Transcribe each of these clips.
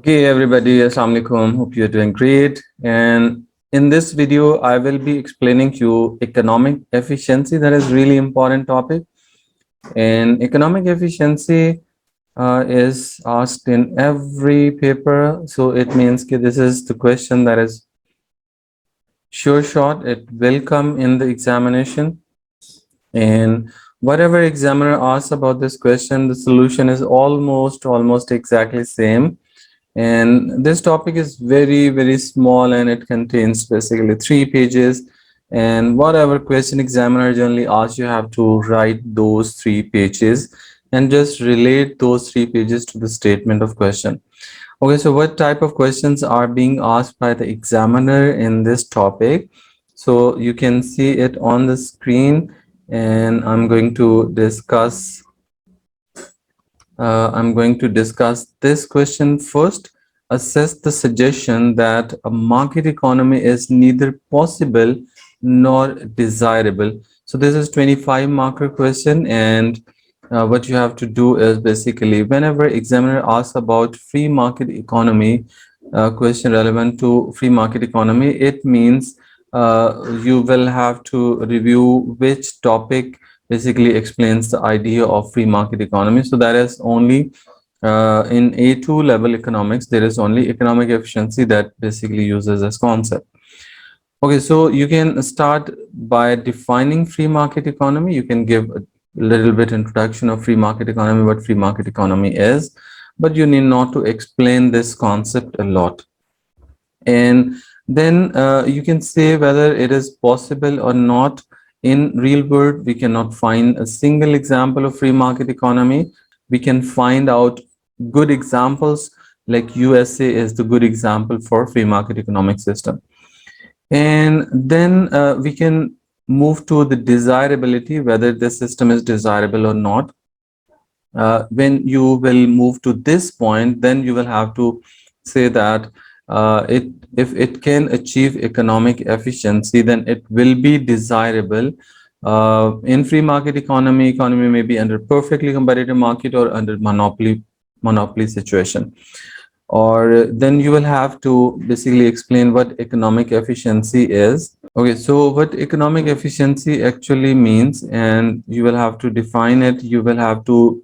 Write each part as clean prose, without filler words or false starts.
Okay, everybody, Assalamu alaikum. Hope you're doing great. And in this video, I will be explaining to you economic efficiency. That is really important topic. And economic efficiency is asked in every paper. So it means that this is the question that is sure shot. It will come in the examination. And whatever examiner asks about this question, the solution is almost exactly same. And this topic is very small, and it contains basically 3 pages. And whatever question examiner generally asks, you have to write those 3 pages and just relate those 3 pages to the statement of question. Okay, so what type of questions are being asked by the examiner in this topic? So you can see it on the screen, and I'm going to discuss this question first. Assess the suggestion that a market economy is neither possible nor desirable. So this is 25 marker question, and what you have to do is basically whenever examiner asks about free market economy, question relevant to free market economy, it means you will have to review which topic basically explains the idea of free market economy. So that is only in A2 level economics, there is only economic efficiency that basically uses this concept. Okay, so you can start by defining free market economy. You can give a little bit introduction of free market economy, what free market economy is, but you need not to explain this concept a lot. And then you can say whether it is possible or not. In real world, we cannot find a single example of free market economy. We can find out good examples, like USA is the good example for free market economic system. And then we can move to the desirability, whether the system is desirable or not. When you will move to this point, then you will have to say that it if it can achieve economic efficiency, then it will be desirable. In free market economy may be under perfectly competitive market or under monopoly situation. Or then you will have to basically explain what economic efficiency is. Okay, so what economic efficiency actually means, and you will have to define it. You will have to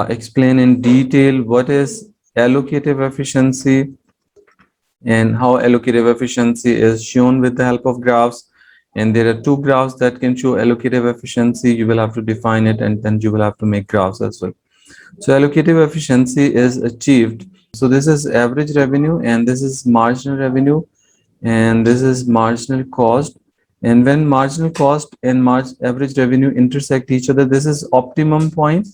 explain in detail what is allocative efficiency and how allocative efficiency is shown with the help of graphs. And there are two graphs that can show allocative efficiency. You will have to define it, and then you will have to make graphs as well. So allocative efficiency is achieved. So this is average revenue, and this is marginal revenue, and this is marginal cost. And when marginal cost and average revenue intersect each other, this is optimum point,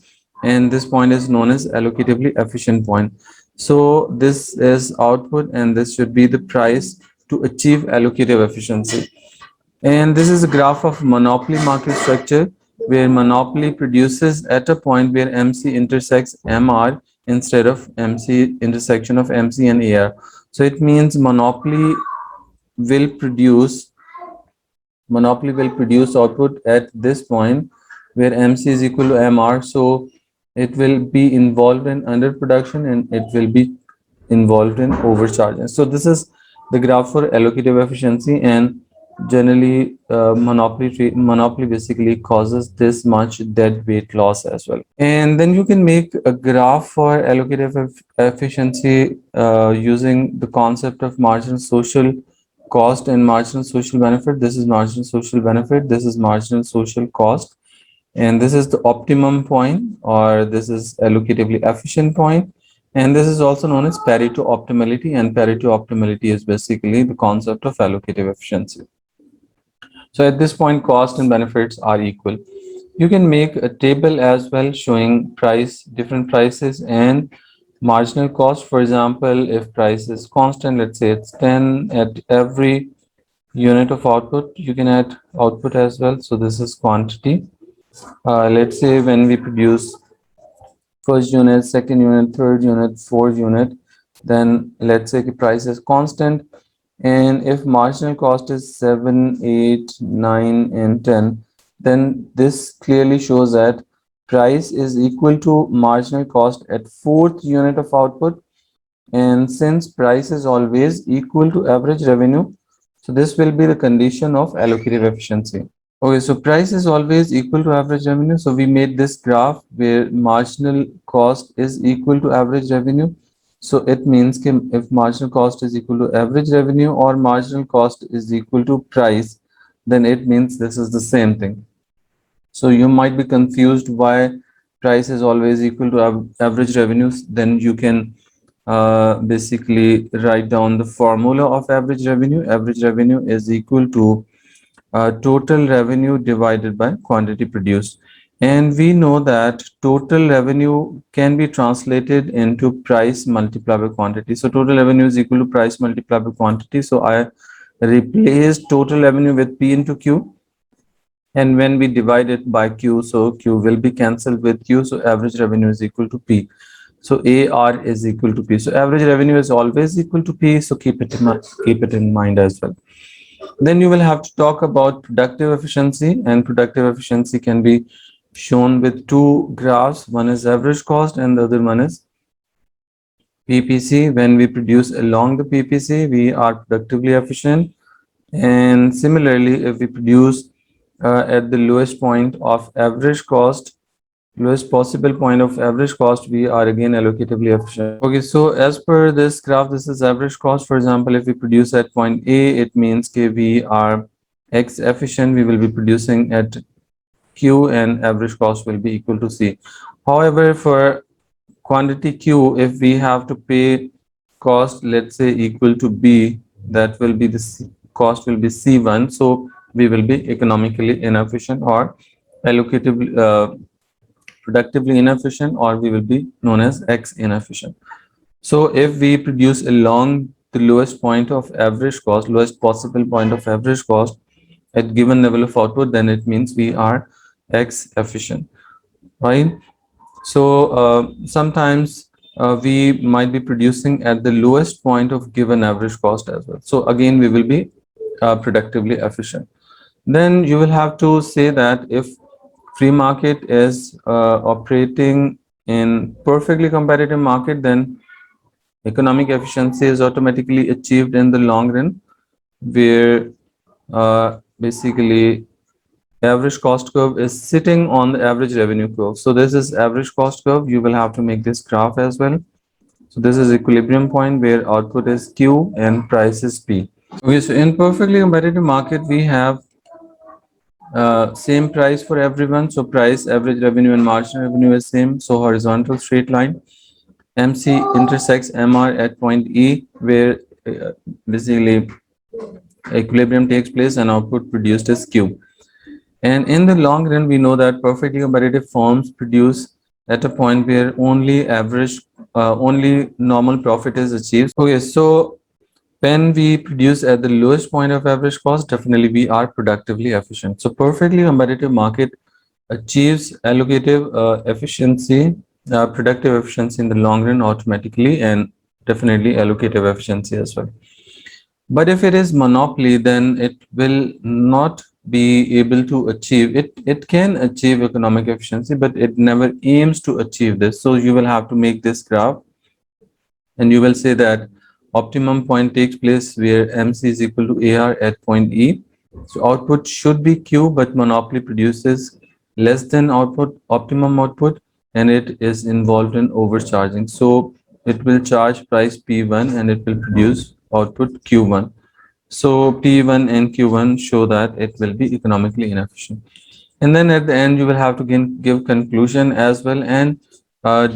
and this point is known as allocatively efficient point. So this is output, and this should be the price to achieve allocative efficiency. And this is a graph of monopoly market structure, where monopoly produces at a point where MC intersects MR instead of MC intersection of MC and AR. So it means will produce monopoly will produce output at this point where MC is equal to MR. So it will be involved in underproduction, and it will be involved in overcharging. So this is the graph for allocative efficiency, and generally monopoly basically causes this much dead weight loss as well. And then you can make a graph for allocative efficiency using the concept of marginal social cost and marginal social benefit. This is marginal social benefit, this is marginal social cost, and this is the optimum point, or this is allocatively efficient point, and this is also known as Pareto optimality. And Pareto optimality is basically the concept of allocative efficiency. So at this point, cost and benefits are equal. You can make a table as well showing different prices and marginal cost. For example, if price is constant, let's say it's 10 at every unit of output, you can add output as well. So this is quantity. Let's say when we produce first unit, second unit, third unit, fourth unit, then let's say the price is constant. And if marginal cost is 7, 8, 9, and 10, then this clearly shows that price is equal to marginal cost at fourth unit of output. And since price is always equal to average revenue, so this will be the condition of allocative efficiency. Okay, so price is always equal to average revenue. So we made this graph where marginal cost is equal to average revenue. So it means that if marginal cost is equal to average revenue or marginal cost is equal to price, then it means this is the same thing. So you might be confused why price is always equal to average revenues. Then you can basically write down the formula of average revenue. Average revenue is equal to total revenue divided by quantity produced. And we know that total revenue can be translated into price multiplied by quantity. So total revenue is equal to price multiplied by quantity. So I replace total revenue with P into Q. And when we divide it by Q, so Q will be cancelled with Q. So average revenue is equal to P. So AR is equal to P. So average revenue is always equal to P. So keep it in mind as well. Then you will have to talk about productive efficiency, and productive efficiency can be shown with two graphs. One is average cost and the other one is PPC. When we produce along the PPC, we are productively efficient. And similarly, if we produce at the lowest point of average cost, lowest possible point of average cost, we are again allocatively efficient. Okay, so as per this graph, this is average cost. For example, if we produce at point A, it means that we are X efficient. We will be producing at Q and average cost will be equal to C. However, for quantity Q, if we have to pay cost, let's say equal to B, that will be the cost will be C1. So we will be economically inefficient or allocatively productively inefficient, or we will be known as X inefficient. So if we produce along the lowest point of average cost, lowest possible point of average cost at given level of output, then it means we are X efficient, right? So sometimes we might be producing at the lowest point of given average cost as well. So again, we will be productively efficient. Then you will have to say that if free market is operating in perfectly competitive market, then economic efficiency is automatically achieved in the long run, where basically average cost curve is sitting on the average revenue curve. So this is average cost curve. You will have to make this graph as well. So this is equilibrium point where output is Q and price is P. Okay, so in perfectly competitive market, we have same price for everyone. So price, average revenue and marginal revenue is same. So horizontal straight line. MC intersects MR at point E, where basically equilibrium takes place and output produced is Q. And in the long run, we know that perfectly competitive firms produce at a point where only normal profit is achieved. Okay, so when we produce at the lowest point of average cost, definitely we are productively efficient. So perfectly competitive market achieves allocative efficiency, productive efficiency in the long run automatically, and definitely allocative efficiency as well. But if it is monopoly, then it will not be able to achieve it. It can achieve economic efficiency, but it never aims to achieve this. So you will have to make this graph, and you will say that optimum point takes place where MC is equal to AR at point E. So output should be Q, but monopoly produces less than output, optimum output, and it is involved in overcharging. So it will charge price P1 and it will produce output Q1. So P1 and Q1 show that it will be economically inefficient. And then at the end, you will have to give conclusion as well. And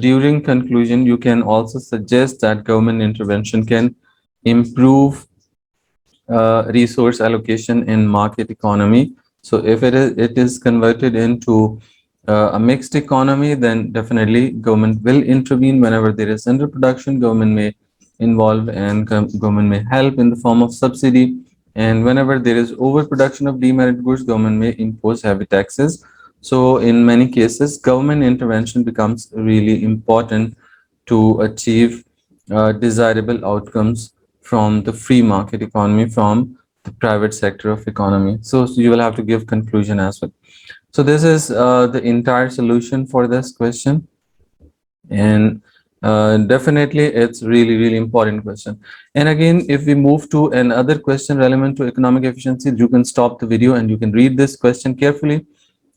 during conclusion, you can also suggest that government intervention can improve resource allocation in market economy. So if it is converted into a mixed economy, then definitely government will intervene. Whenever there is underproduction, government may involve and government may help in the form of subsidy. And whenever there is overproduction of demerit goods, government may impose heavy taxes. So in many cases, government intervention becomes really important to achieve desirable outcomes from the free market economy, from the private sector of economy. So you will have to give conclusion as well. So this is the entire solution for this question. And Definitely, it's really important question. And again, if we move to another question relevant to economic efficiency, you can stop the video and you can read this question carefully.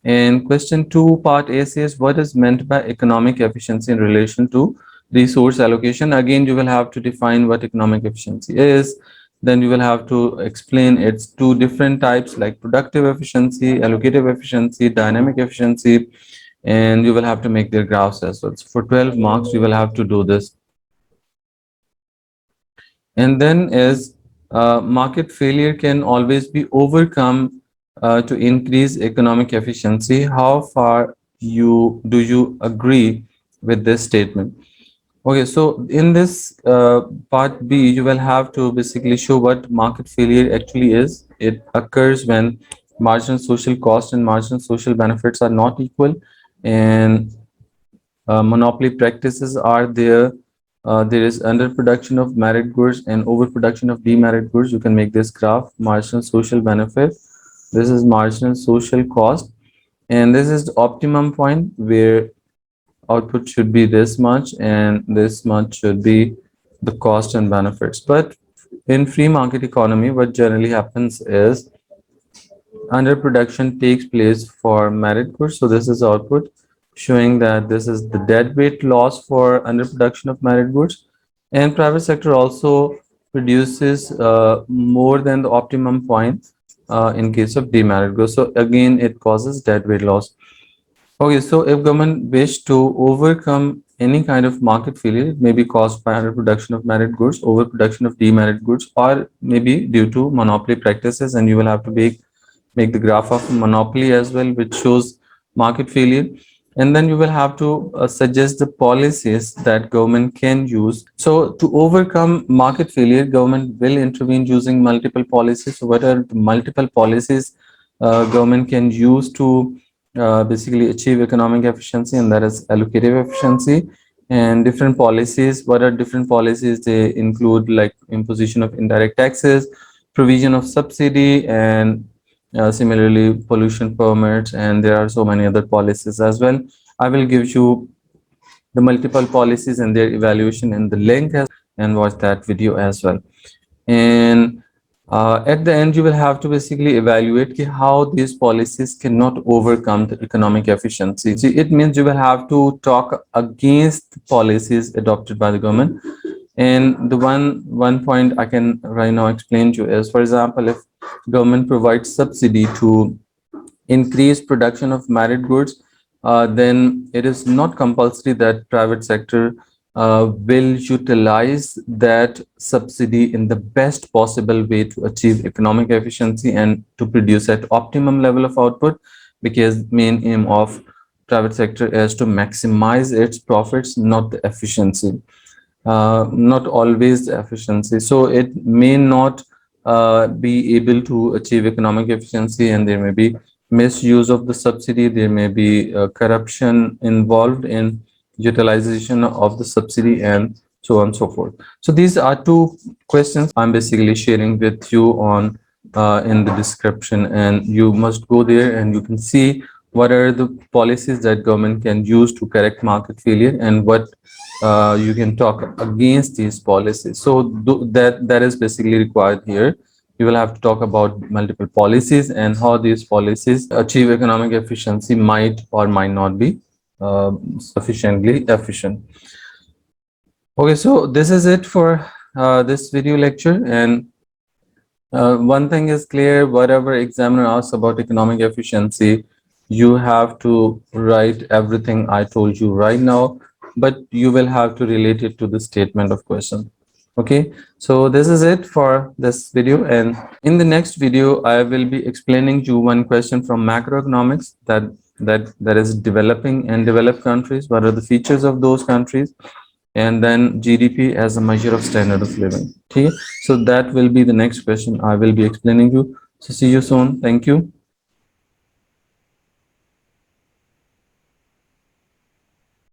And question 2, part A says, what is meant by economic efficiency in relation to resource allocation? Again, you will have to define what economic efficiency is. Then you will have to explain its two different types like productive efficiency, allocative efficiency, dynamic efficiency, and you will have to make their graphs as well. So for 12 marks, you will have to do this. And then is market failure can always be overcome to increase economic efficiency. How far do you agree with this statement? Okay, so in this part B, you will have to basically show what market failure actually is. It occurs when marginal social cost and marginal social benefits are not equal, and monopoly practices are there. There is underproduction of merit goods and overproduction of demerit goods. You can make this graph, marginal social benefit. This is marginal social cost, and this is the optimum point where output should be this much and this much should be the cost and benefits. But in free market economy, what generally happens is underproduction takes place for merit goods. So this is output showing that this is the deadweight loss for underproduction of merit goods. And private sector also produces more than the optimum point in case of demerit goods. So again, it causes deadweight loss. Okay, so if government wish to overcome any kind of market failure, it may be caused by underproduction of merit goods, overproduction of demerit goods, or maybe due to monopoly practices, and you will have to make the graph of monopoly as well, which shows market failure. And then you will have to suggest the policies that government can use. So to overcome market failure, government will intervene using multiple policies. So what are the multiple policies government can use to basically achieve economic efficiency? And that is allocative efficiency. And different policies, what are different policies? They include like imposition of indirect taxes, provision of subsidy, and similarly pollution permits, and there are so many other policies as well. I will give you the multiple policies and their evaluation in the link and watch that video as well. And at the end, you will have to basically evaluate how these policies cannot overcome the economic efficiency. See, it means you will have to talk against policies adopted by the government. And the one point I can right now explain to you is, for example, if government provides subsidy to increase production of merit goods, then it is not compulsory that private sector will utilize that subsidy in the best possible way to achieve economic efficiency and to produce at optimum level of output, because main aim of private sector is to maximize its profits, not the efficiency, not always the efficiency. So it may not be able to achieve economic efficiency, and there may be misuse of the subsidy. There may be corruption involved in utilization of the subsidy, and so on and so forth. So these are two questions I'm basically sharing with you on in the description, and you must go there and you can see what are the policies that government can use to correct market failure, and what you can talk against these policies. So that is basically required here. You will have to talk about multiple policies and how these policies achieve economic efficiency might or might not be sufficiently efficient. Okay, so this is it for this video lecture. And one thing is clear, whatever examiner asks about economic efficiency, you have to write everything I told you right now, but you will have to relate it to the statement of question. Okay, so this is it for this video, and in the next video I will be explaining you one question from macroeconomics, that is developing and developed countries. What are the features of those countries? And then GDP as a measure of standard of living. Okay, so that will be the next question I will be explaining you. So see you soon. Thank you.